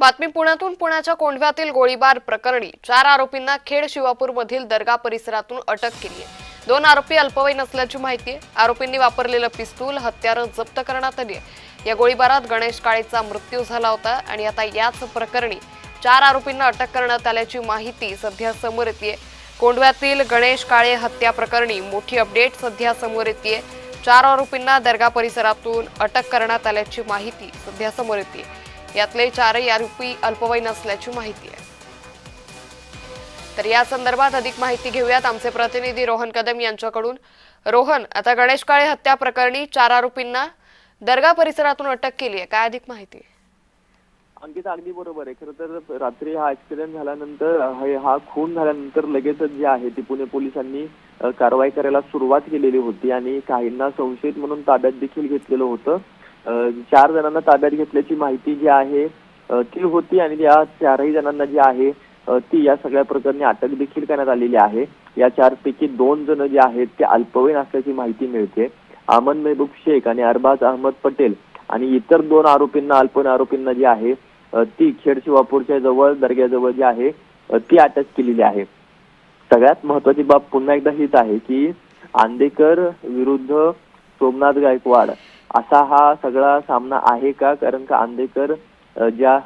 बातमी पुण्यातून पुण्याच्या कोंढव्यातील गोळीबार प्रकरणी 4 आरोपींना खेड शिवापूरमधील दर्गा परिसरातून अटक केली आहे। 2 आरोपी अल्पवयीन असल्याची माहिती आहे। आरोपींनी वापरलेलं पिस्तूल हत्यारं जप्त करण्यात आली आहे। या गोळीबारात गणेश काळेचा मृत्यू झाला होता आणि आता याच प्रकरणी 4 आरोपींना अटक करण्यात आल्याची माहिती सध्या समोर येते। कोंढव्यातील गणेश काळे हत्या प्रकरणी मोठी अपडेट सध्या समोर येते। 4 आरोपींना दर्गा परिसरातून अटक करण्यात आल्याची माहिती सध्या समोर येते। यातले 4 आरोपी अल्पवयीन असल्याची माहिती आहे। तर या संदर्भात अधिक माहिती घेऊयात आमचे प्रतिनिधी रोहन कदम यांच्याकडून। रोहन, आता गणेश काळे हत्या प्रकरणी 4 आरोपींना दर्गा परिसरातून अटक केली आहे, काय अधिक माहिती? अंकिता, अगदी बरोबर आहे। खरं तर रात्री हा ऍक्सिडेंट झाल्यानंतर हा खून झाल्यानंतर लगेचच जे आहे ती पुणे पोलिसांनी कारवाई करायला सुरुवात केलेली होती आणि काहींना संशयित म्हणून ताब्यात देखील घेतलेलं होतं। 4 जणांना ताब्यात घेतल्याची माहिती जी आहे ती होती आणि या 4ही जणांना जी आहे ती या सगळ्या प्रकरणी अटक देखील करण्यात आलेली आहे। या 4 पैकी 2 जण जे आहेत ते अल्पवयीन असल्याची माहिती मिळते। अमन महबूब शेख आणि अरबाज अहमद पटेल आणि इतर 2 आरोपींना अल्पवयीन आरोपींना जी आहे ती खेड शिवापूरच्या जवळ दर्ग्याजवळ जी आहे ती अटक केलेली आहे। सगळ्यात महत्त्वाची बाब पुन्हा एकदा हीच आहे की आंदेकर विरुद्ध सोमनाथ गायकवाड असा हा सगळा सामना आहे का? कारण का आंदेकर ज्या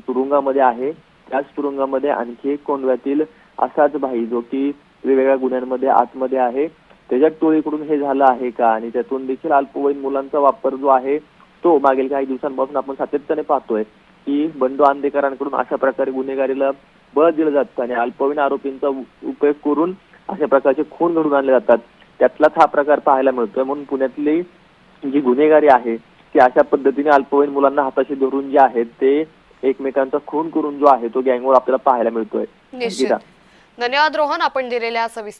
तुरुंगामध्ये आहे त्याच तुरुंगामध्ये आणखी एक कोंढव्यातील असाच भाई जो की वेगवेगळ्या गुन्ह्यांमध्ये आतमध्ये आहे त्याच्या टोळीकडून हे झालं आहे का? आणि त्यातून देखील अल्पवयीन मुलांचा वापर जो आहे तो मागील काही दिवसांपासून आपण सातत्याने पाहतोय की बंडू आंदेकरांकडून अशा प्रकारे गुन्हेगारीला बळ दिलं जातं आणि अल्पवयीन आरोपींचा उपयोग करून अशा प्रकारचे खून घडून आणले जातात। त्यातलाच हा प्रकार पाहायला मिळतोय। म्हणून पुण्यातली जी गुन्हेगारी आहे ती अशा पद्धतीने अल्पवयीन मुलांना हाताशी धरून जे आहेत ते एकमेकांचा खून करून जो आहे तो गँगवर आपल्याला पाहायला मिळतोय। निश्चित। धन्यवाद रोहन, आपण दिलेल्या सविस्तर